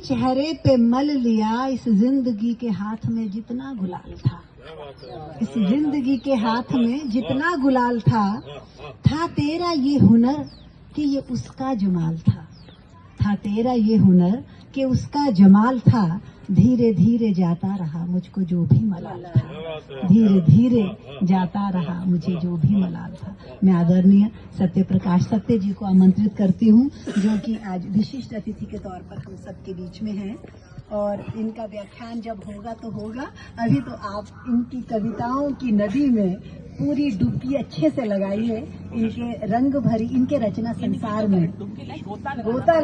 चेहरे पे मल लिया इस जिंदगी के हाथ में जितना गुलाल था। इस जिंदगी के हाथ में जितना गुलाल था तेरा ये हुनर कि ये उसका जमाल था तेरा ये हुनर कि उसका जमाल था। धीरे धीरे जाता रहा मुझको जो भी मलाल था, धीरे धीरे जाता रहा मुझे जो भी मलाल था। मैं आदरणीय सत्य प्रकाश सत्य जी को आमंत्रित करती हूँ, जो कि आज विशिष्ट अतिथि के तौर पर हम सबके बीच में हैं, और इनका व्याख्यान जब होगा तो होगा। अभी तो आप इनकी कविताओं की नदी में पूरी डुबकी अच्छे से लगाइए, इनके रंग भरी इनके रचना संसार में गोता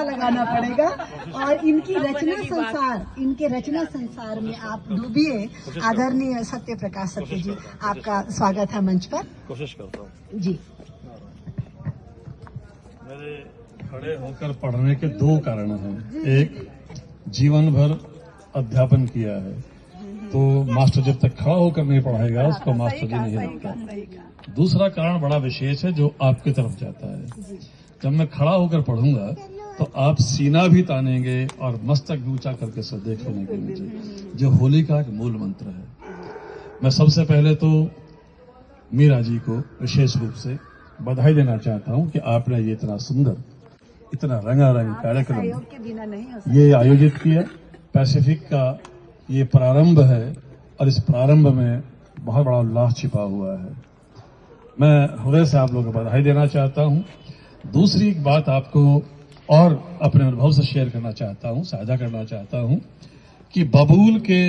लगाना पड़ेगा, और इनके रचना संसार में आप डूबिए। आदरणीय सत्य प्रकाश सत्य जी, आपका स्वागत है मंच पर। कोशिश करता हूँ जी। मेरे खड़े होकर पढ़ने के दो कारण हैं। एक, जीवन भर अध्यापन किया है, तो मास्टर जब तक खड़ा होकर नहीं पढ़ाएगा उसको मास्टर जी नहीं लगता। दूसरा कारण बड़ा विशेष है जो आपकी तरफ जाता है। जब मैं खड़ा होकर पढ़ूंगा तो आप सीना भी तानेंगे और मस्तक भी ऊंचा करके सब देख लेंगे मुझे, जो होली का एक मूल मंत्र है। मैं सबसे पहले तो मीरा जी को विशेष रूप से बधाई देना चाहता हूं कि आपने ये इतना सुंदर, इतना रंगारंग कार्यक्रम ये आयोजित किया। पैसिफिक का ये प्रारंभ है और इस प्रारंभ में बहुत बड़ा उल्लास छिपा हुआ है। मैं हृदय से आप लोगों को बधाई देना चाहता हूं। दूसरी एक बात आपको और अपने अनुभव से शेयर करना चाहता हूं, साझा करना चाहता हूं कि बबूल के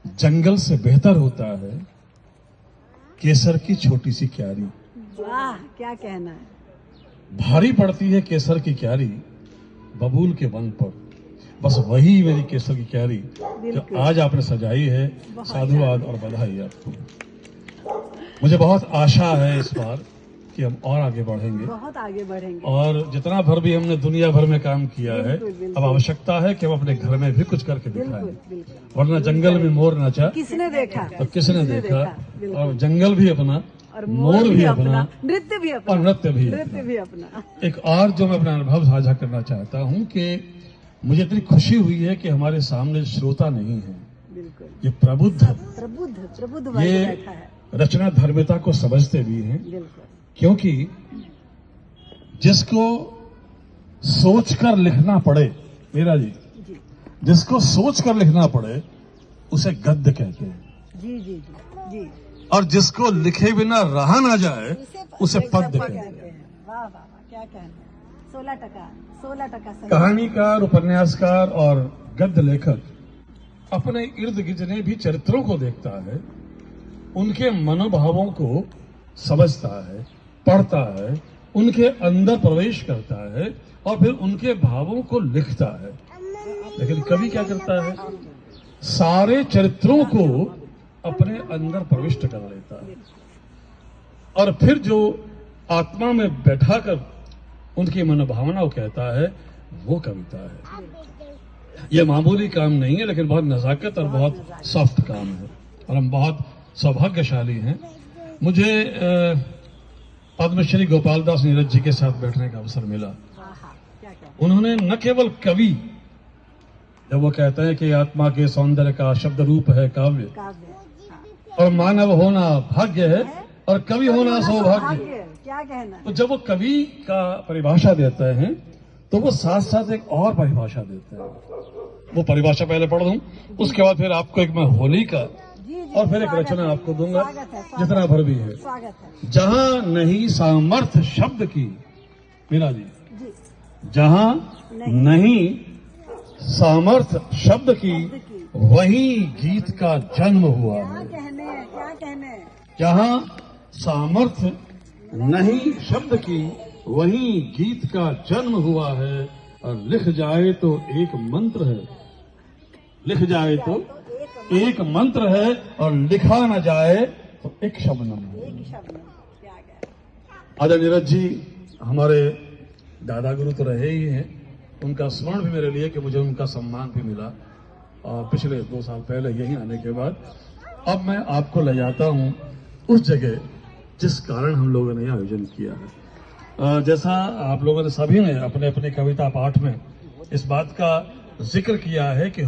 जंगल से बेहतर होता है केसर की छोटी सी क्यारी। वाह, क्या कहना है। भारी पड़ती है केसर की क्यारी बबूल के वन पर। बस वही मेरी केसर की क्यारी जो आज आपने सजाई है। साधुवाद और बधाई आपको। मुझे बहुत आशा है इस बार कि हम और आगे बढ़ेंगे, बहुत आगे बढ़ेंगे, और जितना भर भी हमने दुनिया भर में काम किया है, अब आवश्यकता है कि हम अपने घर में भी कुछ करके दिखाएं। वरना जंगल में मोर नाचा किसने देखा, तो किसने देखा। और जंगल भी अपना और मोर भी अपना, नृत्य भी अपना, और नृत्य भी अपना। एक और जो मैं अपना अनुभव साझा करना चाहता हूँ कि मुझे इतनी खुशी हुई है कि हमारे सामने श्रोता नहीं है, ये प्रबुद्ध ये रचना धर्मिता को समझते भी हैं। क्योंकि जिसको सोचकर लिखना पड़े, मीरा जी, जिसको सोचकर लिखना पड़े उसे गद्य कहते हैं। जी। और जिसको लिखे बिना रहा ना जाए उसे पद्य कहते हैं। वाह, क्या कहना है। 16% कहानीकार, उपन्यासकार और गद्य लेखक अपने इर्द गिर्द जितने भी चरित्रों को देखता है, उनके मनोभावों को समझता है, पढ़ता है, उनके अंदर प्रवेश करता है और फिर उनके भावों को लिखता है। लेकिन कवि क्या करता है, सारे चरित्रों को अपने अंदर प्रविष्ट कर लेता है और फिर जो आत्मा में बैठाकर उनकी मनोभावना को कहता है, वो कविता है। यह मामूली काम नहीं है, लेकिन बहुत नजाकत और बहुत सॉफ्ट काम है, और हम बहुत सौभाग्यशाली हैं। मुझे पद्मश्री गोपाल दास नीरज जी के साथ बैठने का अवसर मिला। उन्होंने न केवल कवि, जब वो कहते हैं कि आत्मा के सौंदर्य का शब्द रूप है काव्य, और मानव होना भाग्य है और कवि होना सौभाग्य, क्या कहना है। तो जब वो कवि का परिभाषा देते हैं तो वो साथ साथ एक और परिभाषा देते हैं। वो परिभाषा पहले पढ़ दूं, उसके बाद फिर आपको एक मैं होली का और फिर एक रचना आपको दूंगा, जितना भर भी है। जहां नहीं सामर्थ्य शब्द की, मीरा जी, जहां नहीं सामर्थ्य शब्द की वहीं गीत का जन्म हुआ है। क्या कहने। जहां सामर्थ्य नहीं शब्द की वहीं गीत का जन्म हुआ है, और लिख जाए तो एक मंत्र है, लिख जाए तो एक मंत्र है, और लिखा न जाए तो एक शबनम है। आदरणीय नीरज जी हमारे दादा गुरु तो रहे ही हैं, उनका स्मरण भी मेरे लिए कि मुझे उनका सम्मान भी मिला पिछले 2 साल पहले यहीं आने के बाद। अब मैं आपको ले जाता हूं उस जगह जिस कारण हम लोगों ने आयोजन किया है। जैसा आप लोगों ने सभी ने अपने अपने कविता पाठ में इस बात का जिक्र किया है कि